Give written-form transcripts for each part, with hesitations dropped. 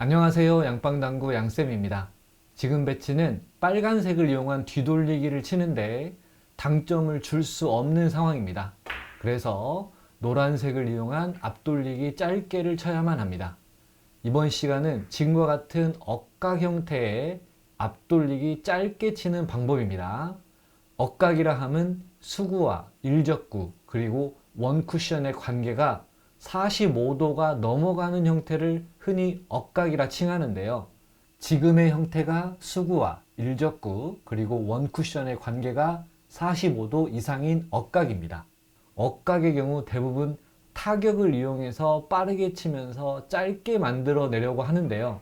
안녕하세요. 양빵당구 양쌤입니다. 지금 배치는 빨간색을 이용한 뒤돌리기를 치는데 당점을 줄 수 없는 상황입니다. 그래서 노란색을 이용한 앞돌리기 짧게를 쳐야만 합니다. 이번 시간은 지금과 같은 억각 형태의 앞돌리기 짧게 치는 방법입니다. 억각이라 함은 수구와 일적구 그리고 원쿠션의 관계가 45도가 넘어가는 형태를 흔히 억각이라 칭하는데요. 지금의 형태가 수구와 일적구 그리고 원쿠션의 관계가 45도 이상인 억각입니다. 억각의 경우 대부분 타격을 이용해서 빠르게 치면서 짧게 만들어 내려고 하는데요.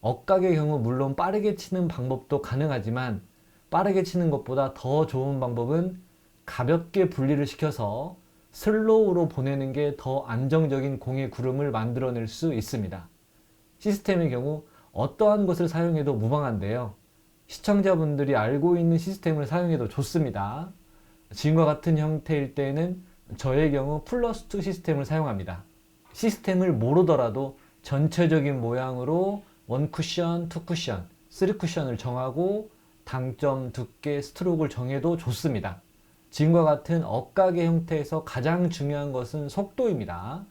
억각의 경우 물론 빠르게 치는 방법도 가능하지만 빠르게 치는 것보다 더 좋은 방법은 가볍게 분리를 시켜서 슬로우로 보내는 게 더 안정적인 공의 구름을 만들어낼 수 있습니다. 시스템의 경우 어떠한 것을 사용해도 무방한데요. 시청자분들이 알고 있는 시스템을 사용해도 좋습니다. 지금과 같은 형태일 때는 저의 경우 플러스2 시스템을 사용합니다. 시스템을 모르더라도 전체적인 모양으로 1쿠션, 2쿠션, 3쿠션을 정하고 당점, 두께, 스트로크를 정해도 좋습니다. 지금과 같은 억각의 형태에서 가장 중요한 것은 속도입니다.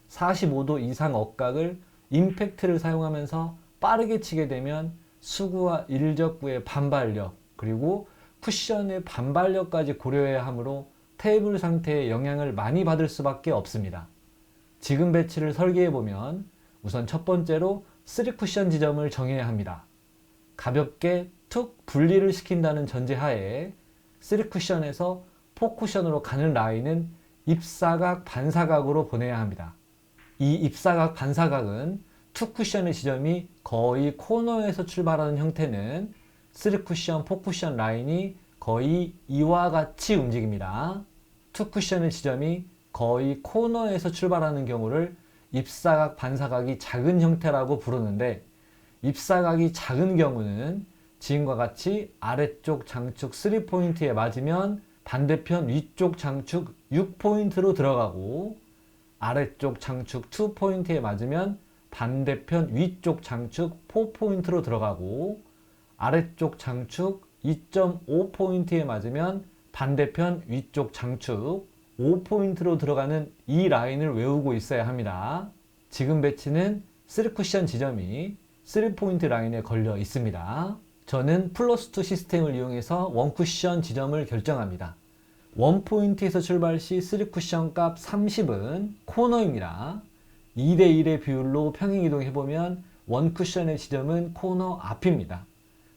45도 이상 억각을 임팩트를 사용하면서 빠르게 치게 되면 수구와 일적구의 반발력 그리고 쿠션의 반발력까지 고려해야 하므로 테이블 상태에 영향을 많이 받을 수밖에 없습니다. 지금 배치를 설계해 보면 우선 첫 번째로 3쿠션 지점을 정해야 합니다. 가볍게 툭 분리를 시킨다는 전제하에 3쿠션에서 4쿠션으로 가는 라인은 입사각, 반사각으로 보내야 합니다. 이 입사각, 반사각은 2쿠션의 지점이 거의 코너에서 출발하는 형태는 3쿠션, 4쿠션 라인이 거의 이와 같이 움직입니다. 2쿠션의 지점이 거의 코너에서 출발하는 경우를 입사각, 반사각이 작은 형태라고 부르는데 입사각이 작은 경우는 지금과 같이 아래쪽 장축 3포인트에 맞으면 반대편 위쪽 장축 6포인트로 들어가고 아래쪽 장축 2포인트에 맞으면 반대편 위쪽 장축 4포인트로 들어가고 아래쪽 장축 2.5포인트에 맞으면 반대편 위쪽 장축 5포인트로 들어가는 이 라인을 외우고 있어야 합니다. 지금 배치는 3쿠션 지점이 3포인트 라인에 걸려 있습니다. 저는 플러스2 시스템을 이용해서 1쿠션 지점을 결정합니다. 1포인트에서 출발 시 3쿠션 값 30은 코너입니다. 2대1의 비율로 평행 이동해보면 1쿠션의 지점은 코너 앞입니다.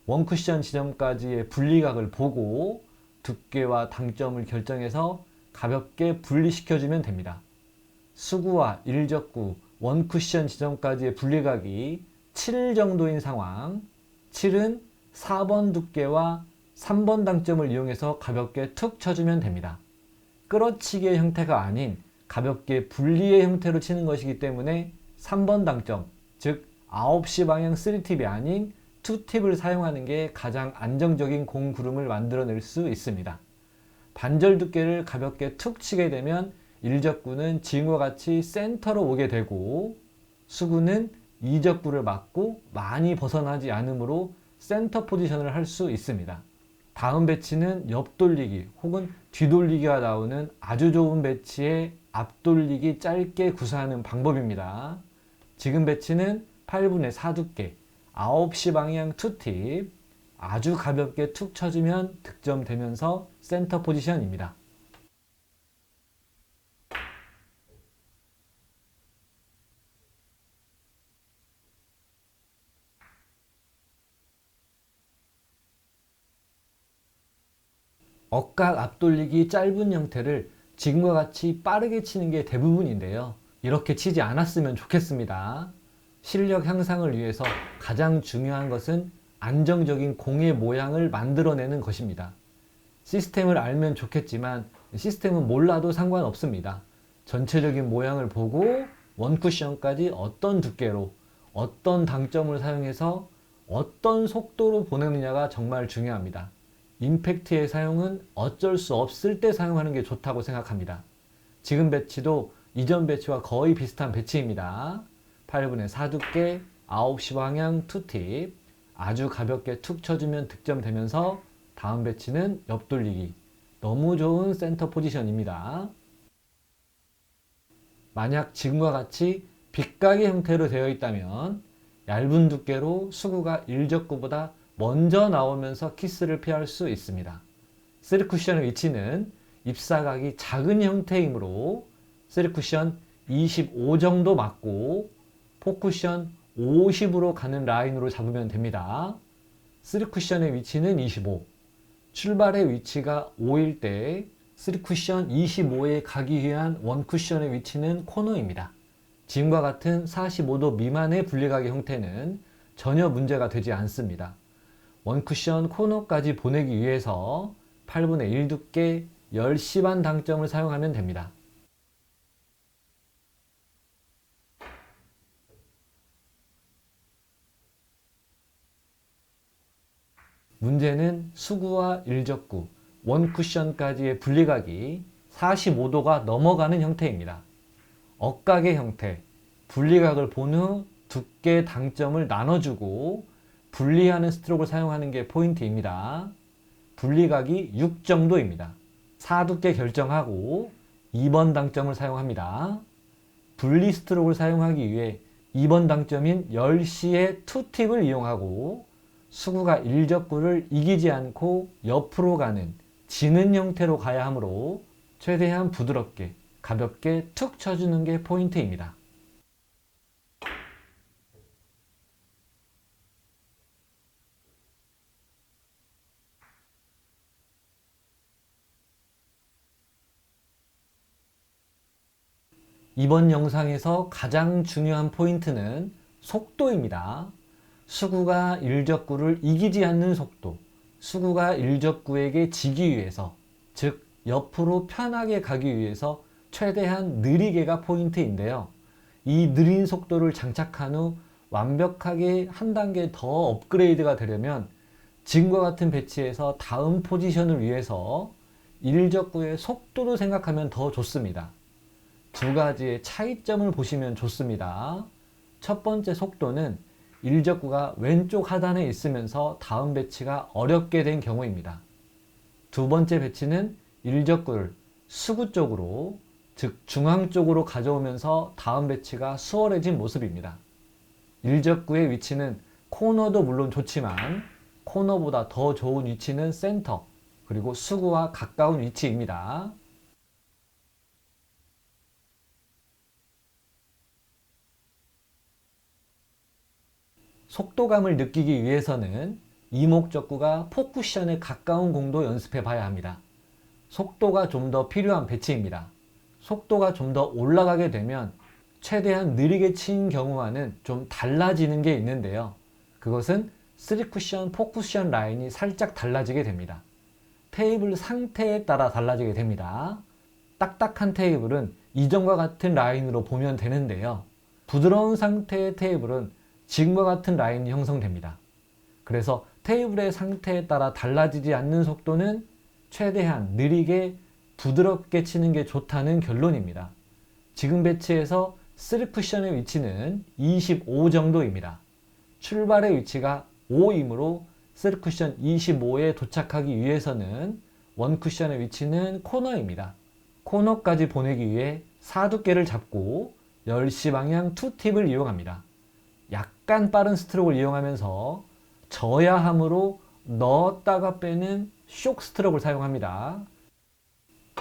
1쿠션 지점까지의 분리각을 보고 두께와 당점을 결정해서 가볍게 분리시켜주면 됩니다. 수구와 일적구, 1쿠션 지점까지의 분리각이 7 정도인 상황, 7은 4번 두께와 3번 당점을 이용해서 가볍게 툭 쳐주면 됩니다. 끌어치기의 형태가 아닌 가볍게 분리의 형태로 치는 것이기 때문에 3번 당점, 즉 9시 방향 3팁이 아닌 2팁을 사용하는 게 가장 안정적인 공 구름을 만들어낼 수 있습니다. 반절 두께를 가볍게 툭 치게 되면 일적구는 지금과 같이 센터로 오게 되고 수구는 이적구를 맞고 많이 벗어나지 않으므로 센터 포지션을 할 수 있습니다. 다음 배치는 옆돌리기 혹은 뒤돌리기가 나오는 아주 좋은 배치의 앞돌리기 짧게 구사하는 방법입니다. 지금 배치는 8분의 4 두께 9시 방향 2팁 아주 가볍게 툭 쳐주면 득점되면서 센터 포지션입니다. 억각 앞돌리기 짧은 형태를 지금과 같이 빠르게 치는 게 대부분인데요. 이렇게 치지 않았으면 좋겠습니다. 실력 향상을 위해서 가장 중요한 것은 안정적인 공의 모양을 만들어내는 것입니다. 시스템을 알면 좋겠지만 시스템은 몰라도 상관없습니다. 전체적인 모양을 보고 원쿠션까지 어떤 두께로 어떤 당점을 사용해서 어떤 속도로 보내느냐가 정말 중요합니다. 임팩트의 사용은 어쩔 수 없을 때 사용하는 게 좋다고 생각합니다. 지금 배치도 이전 배치와 거의 비슷한 배치입니다. 8분의 4 두께 9시 방향 투팁 아주 가볍게 툭 쳐주면 득점되면서 다음 배치는 옆돌리기. 너무 좋은 센터 포지션입니다. 만약 지금과 같이 빗가게 형태로 되어 있다면 얇은 두께로 수구가 일적구보다 먼저 나오면서 키스를 피할 수 있습니다. 3쿠션의 위치는 입사각이 작은 형태이므로 3쿠션 25 정도 맞고 4쿠션 50으로 가는 라인으로 잡으면 됩니다. 3쿠션의 위치는 25, 출발의 위치가 5일 때 3쿠션 25에 가기 위한 1쿠션의 위치는 코너입니다. 지금과 같은 45도 미만의 분리각의 형태는 전혀 문제가 되지 않습니다. 1쿠션 코너까지 보내기 위해서 8분의 1 두께 10시반 당점을 사용하면 됩니다. 문제는 수구와 일적구, 원쿠션까지의 분리각이 45도가 넘어가는 형태입니다. 억각의 형태, 분리각을 본 후 두께 당점을 나눠주고 분리하는 스트로크를 사용하는 게 포인트입니다. 분리각이 6 정도입니다. 4두께 결정하고 2번 당점을 사용합니다. 분리 스트로크를 사용하기 위해 2번 당점인 10시의 투팁을 이용하고 수구가 일적구를 이기지 않고 옆으로 가는 지는 형태로 가야 하므로 최대한 부드럽게 가볍게 툭 쳐주는 게 포인트입니다. 이번 영상에서 가장 중요한 포인트는 속도입니다. 수구가 일적구를 이기지 않는 속도, 수구가 일적구에게 지기 위해서, 즉 옆으로 편하게 가기 위해서 최대한 느리게가 포인트인데요. 이 느린 속도를 장착한 후 완벽하게 한 단계 더 업그레이드가 되려면 지금과 같은 배치에서 다음 포지션을 위해서 일적구의 속도도 생각하면 더 좋습니다. 두 가지의 차이점을 보시면 좋습니다. 첫 번째 속도는 일적구가 왼쪽 하단에 있으면서 다음 배치가 어렵게 된 경우입니다. 두 번째 배치는 일적구를 수구 쪽으로, 즉 중앙 쪽으로 가져오면서 다음 배치가 수월해진 모습입니다. 일적구의 위치는 코너도 물론 좋지만 코너보다 더 좋은 위치는 센터, 그리고 수구와 가까운 위치입니다. 속도감을 느끼기 위해서는 이목적구가 포쿠션에 가까운 공도 연습해 봐야 합니다. 속도가 좀 더 필요한 배치입니다. 속도가 좀 더 올라가게 되면 최대한 느리게 친 경우와는 좀 달라지는 게 있는데요. 그것은 3쿠션, 4쿠션 라인이 살짝 달라지게 됩니다. 테이블 상태에 따라 달라지게 됩니다. 딱딱한 테이블은 이전과 같은 라인으로 보면 되는데요. 부드러운 상태의 테이블은 지금과 같은 라인이 형성됩니다. 그래서 테이블의 상태에 따라 달라지지 않는 속도는 최대한 느리게 부드럽게 치는 게 좋다는 결론입니다. 지금 배치에서 3쿠션의 위치는 25 정도입니다. 출발의 위치가 5이므로 3쿠션 25에 도착하기 위해서는 1쿠션의 위치는 코너입니다. 코너까지 보내기 위해 4두께를 잡고 10시 방향 투팁을 이용합니다. 약간 빠른 스트로크를 이용하면서 저야함으로 넣었다가 빼는 쇼크 스트로크를 사용합니다.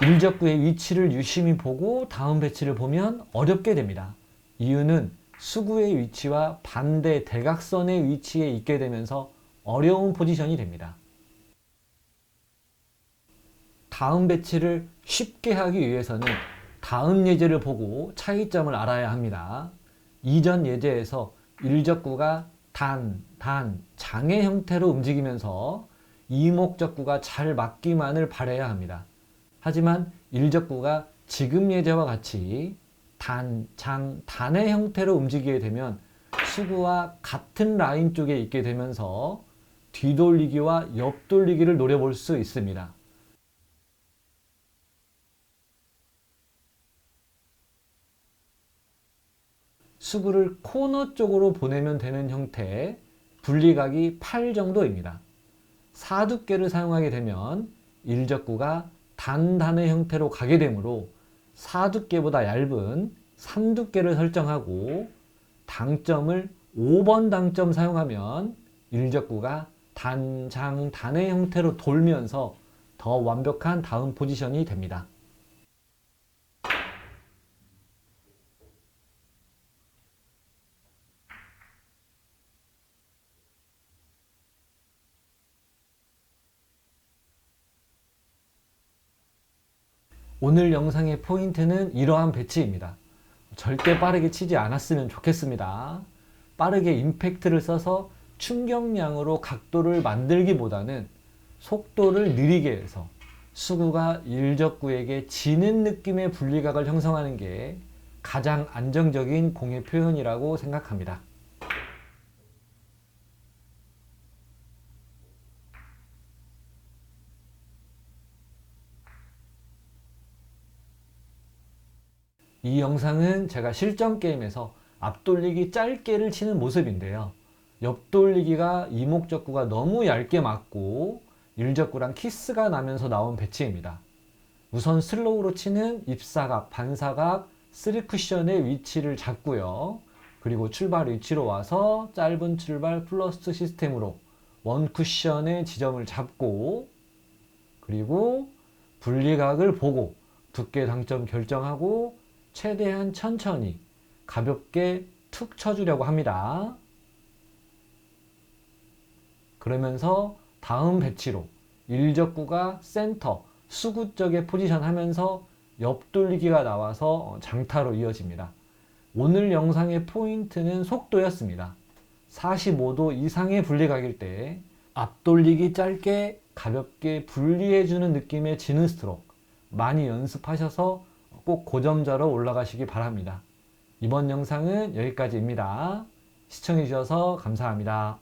일적구의 위치를 유심히 보고 다음 배치를 보면 어렵게 됩니다. 이유는 수구의 위치와 반대 대각선의 위치에 있게 되면서 어려운 포지션이 됩니다. 다음 배치를 쉽게 하기 위해서는 다음 예제를 보고 차이점을 알아야 합니다. 이전 예제에서 일적구가 장의 형태로 움직이면서 이목적구가 잘 맞기만을 바라야 합니다. 하지만 일적구가 지금 예제와 같이 단의 형태로 움직이게 되면 수구와 같은 라인 쪽에 있게 되면서 뒤돌리기와 옆돌리기를 노려볼 수 있습니다. 수구를 코너 쪽으로 보내면 되는 형태의 분리각이 8 정도입니다. 4두께를 사용하게 되면 일적구가 단단의 형태로 가게 되므로 4두께보다 얇은 3두께를 설정하고 당점을 5번 당점 사용하면 일적구가 단의 형태로 돌면서 더 완벽한 다음 포지션이 됩니다. 오늘 영상의 포인트는 이러한 배치입니다. 절대 빠르게 치지 않았으면 좋겠습니다. 빠르게 임팩트를 써서 충격량으로 각도를 만들기보다는 속도를 느리게 해서 수구가 일적구에게 지는 느낌의 분리각을 형성하는 게 가장 안정적인 공의 표현이라고 생각합니다. 이 영상은 제가 실전 게임에서 앞돌리기 짧게를 치는 모습인데요. 옆돌리기가 이목적구가 너무 얇게 맞고 일적구랑 키스가 나면서 나온 배치입니다. 우선 슬로우로 치는 입사각, 반사각, 3쿠션의 위치를 잡고요. 그리고 출발 위치로 와서 짧은 출발 플러스 시스템으로 1쿠션의 지점을 잡고 그리고 분리각을 보고 두께 당점 결정하고 최대한 천천히 가볍게 툭 쳐주려고 합니다. 그러면서 다음 배치로 일적구가 센터, 수구 쪽에 포지션 하면서 옆돌리기가 나와서 장타로 이어집니다. 오늘 영상의 포인트는 속도였습니다. 45도 이상의 분리각일 때 앞돌리기 짧게 가볍게 분리해주는 느낌의 지는 스트로크 많이 연습하셔서 꼭 고점자로 올라가시기 바랍니다. 이번 영상은 여기까지입니다. 시청해주셔서 감사합니다.